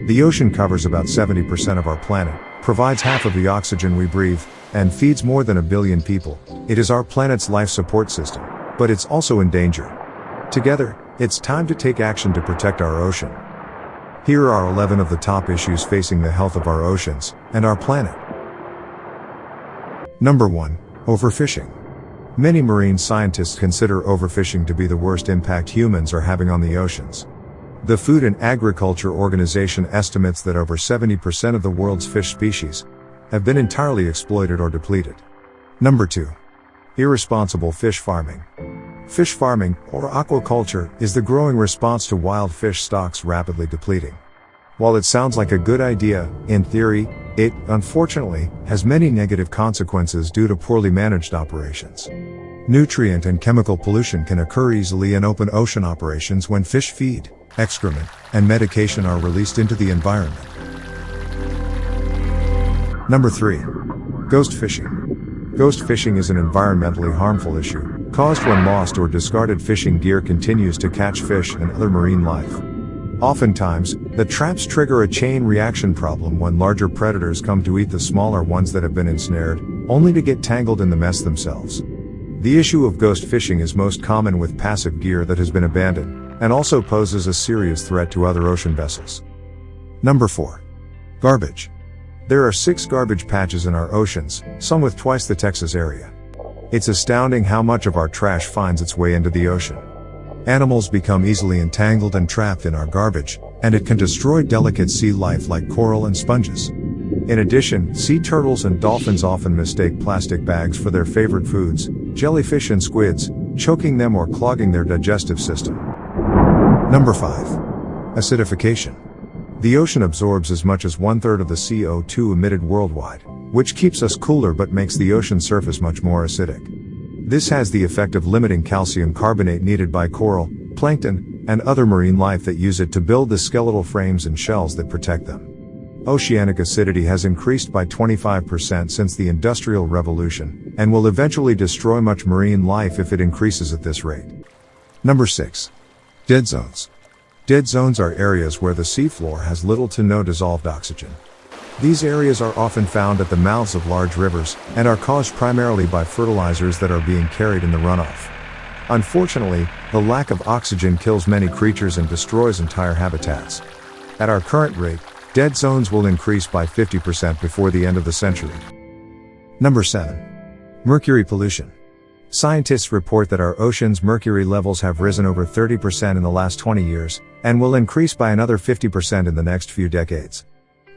The ocean covers about 70% of our planet, provides half of the oxygen we breathe, and feeds more than 1 billion people. It is our planet's life support system, but it's also in danger. Together, it's time to take action to protect our ocean. Here are 11 of the top issues facing the health of our oceans and our planet. Number 1. Overfishing. Many marine scientists consider overfishing to be the worst impact humans are having on the oceans. The Food and Agriculture Organization estimates that over 70% of the world's fish species have been entirely exploited or depleted. Number 2. Irresponsible fish farming. Fish farming, or aquaculture, is the growing response to wild fish stocks rapidly depleting. While it sounds like a good idea, in theory, it, unfortunately, has many negative consequences due to poorly managed operations. Nutrient and chemical pollution can occur easily in open ocean operations when fish feed, excrement, and medication are released into the environment. Number 3. Ghost fishing. Ghost fishing is an environmentally harmful issue, caused when lost or discarded fishing gear continues to catch fish and other marine life. Oftentimes, the traps trigger a chain reaction problem when larger predators come to eat the smaller ones that have been ensnared, only to get tangled in the mess themselves. The issue of ghost fishing is most common with passive gear that has been abandoned, and also poses a serious threat to other ocean vessels. Number 4. Garbage. There are 6 garbage patches in our oceans, some with twice the Texas area. It's astounding how much of our trash finds its way into the ocean. Animals become easily entangled and trapped in our garbage, and it can destroy delicate sea life like coral and sponges. In addition, sea turtles and dolphins often mistake plastic bags for their favorite foods, jellyfish and squids, choking them or clogging their digestive system. Number 5. Acidification. The ocean absorbs as much as 1/3 of the CO2 emitted worldwide, which keeps us cooler but makes the ocean surface much more acidic. This has the effect of limiting calcium carbonate needed by coral, plankton, and other marine life that use it to build the skeletal frames and shells that protect them. Oceanic acidity has increased by 25% since the Industrial Revolution, and will eventually destroy much marine life if it increases at this rate. Number 6. Dead zones. Dead zones are areas where the seafloor has little to no dissolved oxygen. These areas are often found at the mouths of large rivers, and are caused primarily by fertilizers that are being carried in the runoff. Unfortunately, the lack of oxygen kills many creatures and destroys entire habitats. At our current rate, dead zones will increase by 50% before the end of the century. Number 7. Mercury pollution. Scientists report that our ocean's mercury levels have risen over 30% in the last 20 years, and will increase by another 50% in the next few decades.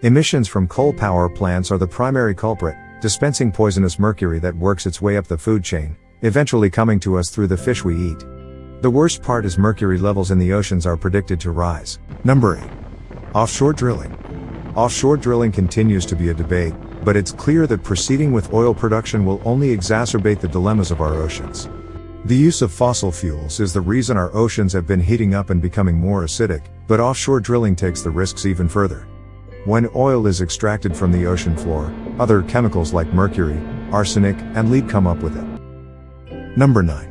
Emissions from coal power plants are the primary culprit, dispensing poisonous mercury that works its way up the food chain, eventually coming to us through the fish we eat. The worst part is mercury levels in the oceans are predicted to rise. Number 8. Offshore drilling. Offshore drilling continues to be a debate, but it's clear that proceeding with oil production will only exacerbate the dilemmas of our oceans. The use of fossil fuels is the reason our oceans have been heating up and becoming more acidic, but offshore drilling takes the risks even further. When oil is extracted from the ocean floor, other chemicals like mercury, arsenic, and lead come up with it. Number 9.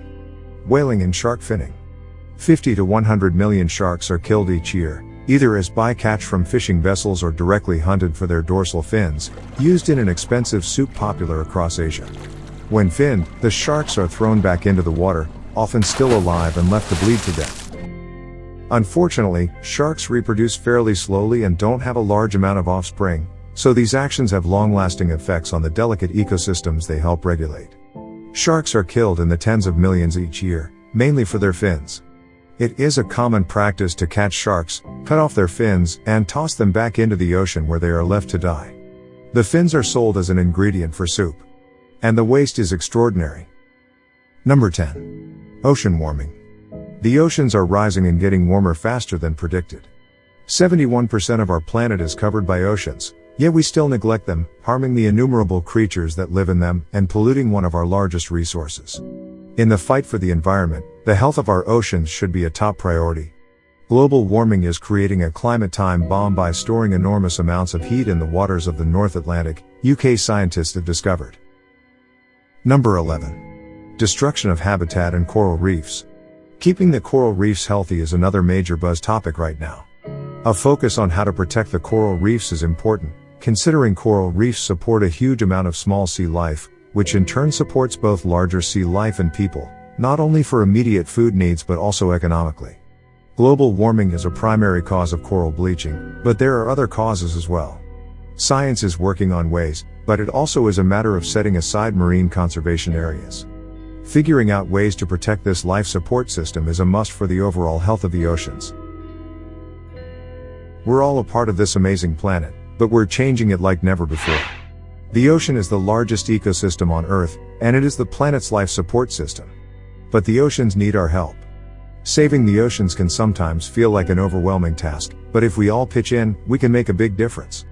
Whaling and shark finning. 50 to 100 million sharks are killed each year, either as bycatch from fishing vessels or directly hunted for their dorsal fins, used in an expensive soup popular across Asia. When finned, the sharks are thrown back into the water, often still alive and left to bleed to death. Unfortunately, sharks reproduce fairly slowly and don't have a large amount of offspring, so these actions have long-lasting effects on the delicate ecosystems they help regulate. Sharks are killed in the tens of millions each year, mainly for their fins. It is a common practice to catch sharks, cut off their fins, and toss them back into the ocean where they are left to die. The fins are sold as an ingredient for soup. And the waste is extraordinary. Number 10. Ocean warming. The oceans are rising and getting warmer faster than predicted. 71% of our planet is covered by oceans, yet we still neglect them, harming the innumerable creatures that live in them and polluting one of our largest resources. In the fight for the environment, the health of our oceans should be a top priority. Global warming is creating a climate time bomb by storing enormous amounts of heat in the waters of the North Atlantic, UK scientists have discovered. Number 11. Destruction of habitat and coral reefs. Keeping the coral reefs healthy is another major buzz topic right now. A focus on how to protect the coral reefs is important, considering coral reefs support a huge amount of small sea life, which in turn supports both larger sea life and people, not only for immediate food needs but also economically. Global warming is a primary cause of coral bleaching, but there are other causes as well. Science is working on ways, but it also is a matter of setting aside marine conservation areas. Figuring out ways to protect this life support system is a must for the overall health of the oceans. We're all a part of this amazing planet, but we're changing it like never before. The ocean is the largest ecosystem on Earth, and it is the planet's life support system. But the oceans need our help. Saving the oceans can sometimes feel like an overwhelming task, but if we all pitch in, we can make a big difference.